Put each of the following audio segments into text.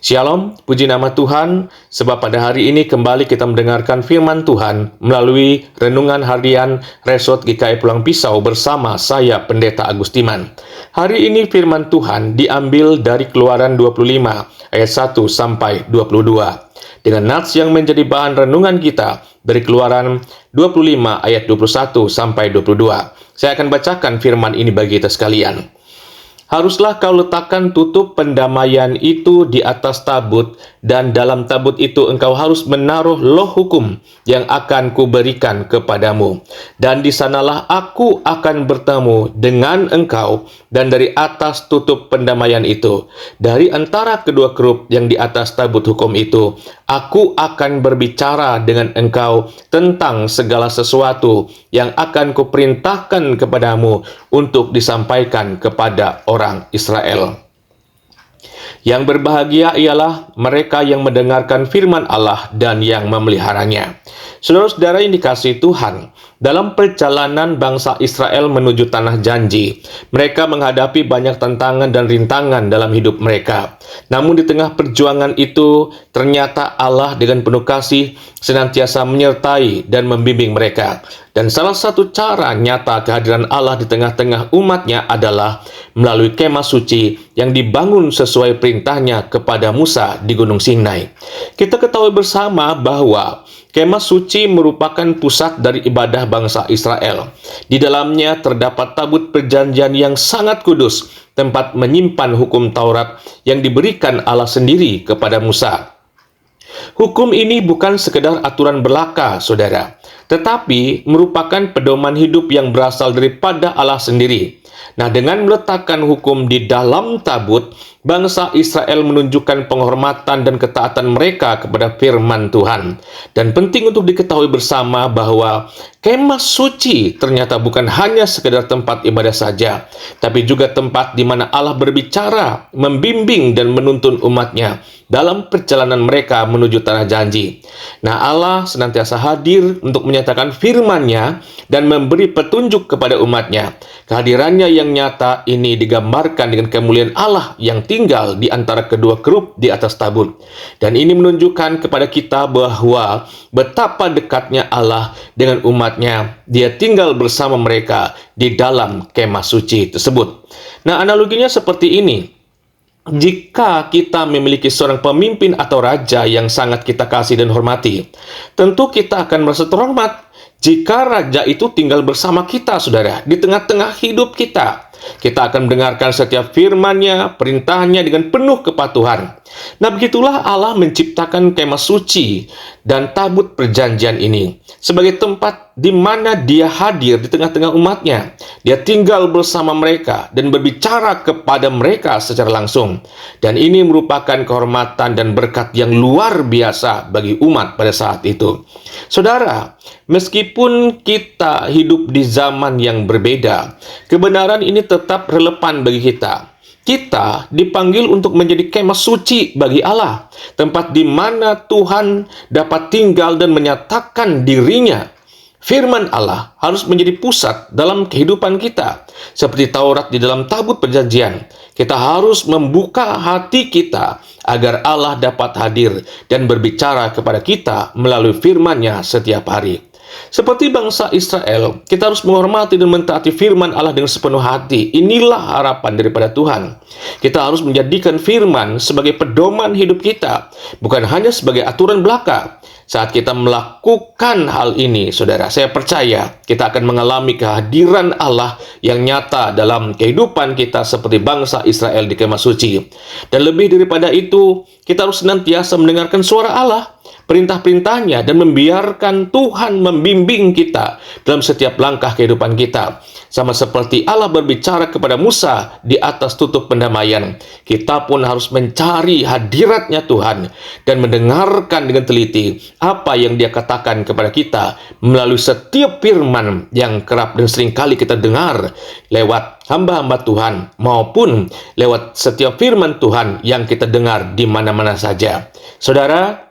Shalom, puji nama Tuhan, sebab pada hari ini kembali kita mendengarkan firman Tuhan melalui renungan harian Resort GKI Pulang Pisau bersama saya Pendeta Agustiman. Hari ini firman Tuhan diambil dari Keluaran 25 ayat 1 sampai 22. Dengan nats yang menjadi bahan renungan kita dari Keluaran 25 ayat 21 sampai 22. Saya akan bacakan firman ini bagi kita sekalian. Haruslah kau letakkan tutup pendamaian itu di atas tabut, dan dalam tabut itu engkau harus menaruh loh hukum yang akan kuberikan kepadamu. Dan di sanalah aku akan bertemu dengan engkau, dan dari atas tutup pendamaian itu, dari antara kedua kerup yang di atas tabut hukum itu, aku akan berbicara dengan engkau tentang segala sesuatu yang akan kuperintahkan kepadamu untuk disampaikan kepada orang Israel. Yang berbahagia ialah mereka yang mendengarkan firman Allah dan yang memeliharanya. Saudara-saudara yang dikasihi Tuhan, dalam perjalanan bangsa Israel menuju tanah janji, mereka menghadapi banyak tantangan dan rintangan dalam hidup mereka. Namun di tengah perjuangan itu, ternyata Allah dengan penuh kasih senantiasa menyertai dan membimbing mereka. Dan salah satu cara nyata kehadiran Allah di tengah-tengah umatnya adalah melalui kemah suci yang dibangun sesuai perintahnya kepada Musa di Gunung Sinai. Kita ketahui bersama bahwa kemah suci merupakan pusat dari ibadah bangsa Israel. Di dalamnya terdapat tabut perjanjian yang sangat kudus, tempat menyimpan hukum Taurat yang diberikan Allah sendiri kepada Musa. Hukum ini bukan sekedar aturan belaka, saudara, tetapi merupakan pedoman hidup yang berasal daripada Allah sendiri. Nah, dengan meletakkan hukum di dalam tabut, bangsa Israel menunjukkan penghormatan dan ketaatan mereka kepada firman Tuhan. Dan penting untuk diketahui bersama bahwa kemah suci ternyata bukan hanya sekedar tempat ibadah saja, tapi juga tempat di mana Allah berbicara, membimbing dan menuntun umatnya dalam perjalanan mereka menuju tanah janji. Nah, Allah senantiasa hadir untuk menyatakan firman-Nya dan memberi petunjuk kepada umatnya. Kehadirannya yang nyata ini digambarkan dengan kemuliaan Allah yang tinggal di antara kedua kerup di atas tabut. Dan ini menunjukkan kepada kita bahwa betapa dekatnya Allah dengan umatnya. Dia tinggal bersama mereka di dalam kemah suci tersebut. Nah, analoginya seperti ini. Jika kita memiliki seorang pemimpin atau raja yang sangat kita kasih dan hormati, tentu kita akan merasa terhormat jika raja itu tinggal bersama kita, saudara, di tengah-tengah hidup kita. Kita akan mendengarkan setiap firman-Nya, perintahnya dengan penuh kepatuhan. Nah, begitulah Allah menciptakan kemah suci dan tabut perjanjian ini sebagai tempat di mana Dia hadir di tengah-tengah umatnya. Dia tinggal bersama mereka dan berbicara kepada mereka secara langsung. Dan ini merupakan kehormatan dan berkat yang luar biasa bagi umat pada saat itu. Saudara, meskipun kita hidup di zaman yang berbeda, kebenaran ini tetap relevan bagi kita. Kita dipanggil untuk menjadi kemah suci bagi Allah, tempat di mana Tuhan dapat tinggal dan menyatakan diri-Nya. Firman Allah harus menjadi pusat dalam kehidupan kita. Seperti Taurat di dalam tabut perjanjian, kita harus membuka hati kita agar Allah dapat hadir dan berbicara kepada kita melalui firman-Nya setiap hari. Seperti bangsa Israel, kita harus menghormati dan mentaati firman Allah dengan sepenuh hati. Inilah harapan daripada Tuhan. Kita harus menjadikan firman sebagai pedoman hidup kita, bukan hanya sebagai aturan belaka. Saat kita melakukan hal ini, saudara, saya percaya kita akan mengalami kehadiran Allah yang nyata dalam kehidupan kita seperti bangsa Israel di kemah suci. Dan lebih daripada itu, kita harus senantiasa mendengarkan suara Allah, perintah-perintahnya, dan membiarkan Tuhan membimbing kita dalam setiap langkah kehidupan kita. Sama seperti Allah berbicara kepada Musa di atas tutup pendamaian, kita pun harus mencari hadiratnya Tuhan dan mendengarkan dengan teliti apa yang Dia katakan kepada kita melalui setiap firman yang kerap dan seringkali kita dengar lewat hamba-hamba Tuhan maupun lewat setiap firman Tuhan yang kita dengar di mana-mana saja. Saudara,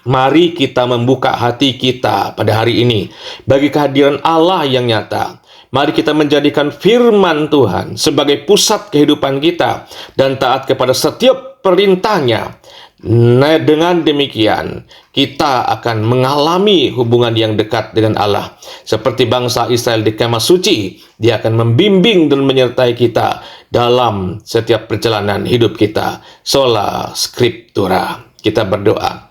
mari kita membuka hati kita pada hari ini bagi kehadiran Allah yang nyata. Mari kita menjadikan firman Tuhan sebagai pusat kehidupan kita dan taat kepada setiap perintahnya. Nah, dengan demikian, kita akan mengalami hubungan yang dekat dengan Allah. Seperti bangsa Israel di kemah suci, Dia akan membimbing dan menyertai kita dalam setiap perjalanan hidup kita. Sola Scriptura. Kita berdoa.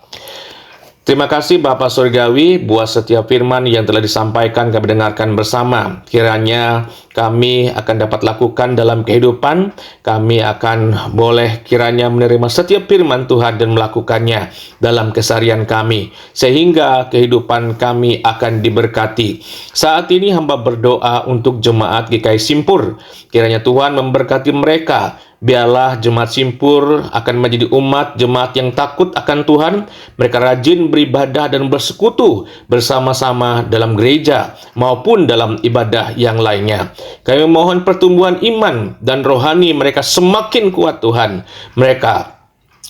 Terima kasih Bapa Surgawi buat setiap firman yang telah disampaikan kami dengarkan bersama. Kiranya kami akan dapat lakukan dalam kehidupan. Kami akan boleh kiranya menerima setiap firman Tuhan dan melakukannya dalam keseharian kami. Sehingga kehidupan kami akan diberkati. Saat ini hamba berdoa untuk jemaat GKI Simpur. Kiranya Tuhan memberkati mereka. Biarlah jemaat Simpur akan menjadi umat jemaat yang takut akan Tuhan. Mereka rajin beribadah dan bersekutu bersama-sama dalam gereja maupun dalam ibadah yang lainnya. Kami mohon pertumbuhan iman dan rohani mereka semakin kuat Tuhan. Mereka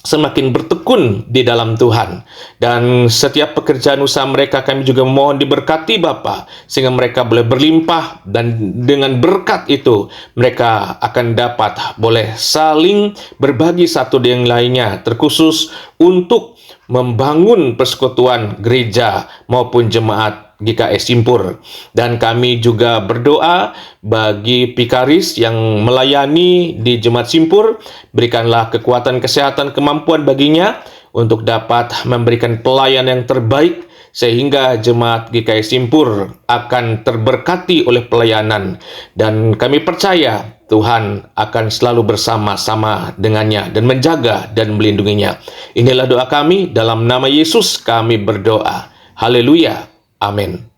semakin bertekun di dalam Tuhan. Dan setiap pekerjaan usaha mereka kami juga mohon diberkati Bapa, sehingga mereka boleh berlimpah, dan dengan berkat itu mereka akan dapat boleh saling berbagi satu dengan lainnya, terkhusus untuk membangun persekutuan gereja maupun jemaat GKI Simpur. Dan kami juga berdoa bagi Pikaris yang melayani di Jemaat Simpur. Berikanlah kekuatan, kesehatan, kemampuan baginya untuk dapat memberikan pelayanan yang terbaik, sehingga Jemaat GKI Simpur akan terberkati oleh pelayanan. Dan kami percaya Tuhan akan selalu bersama-sama dengannya dan menjaga dan melindunginya. Inilah doa kami, dalam nama Yesus kami berdoa. Haleluya. Amin.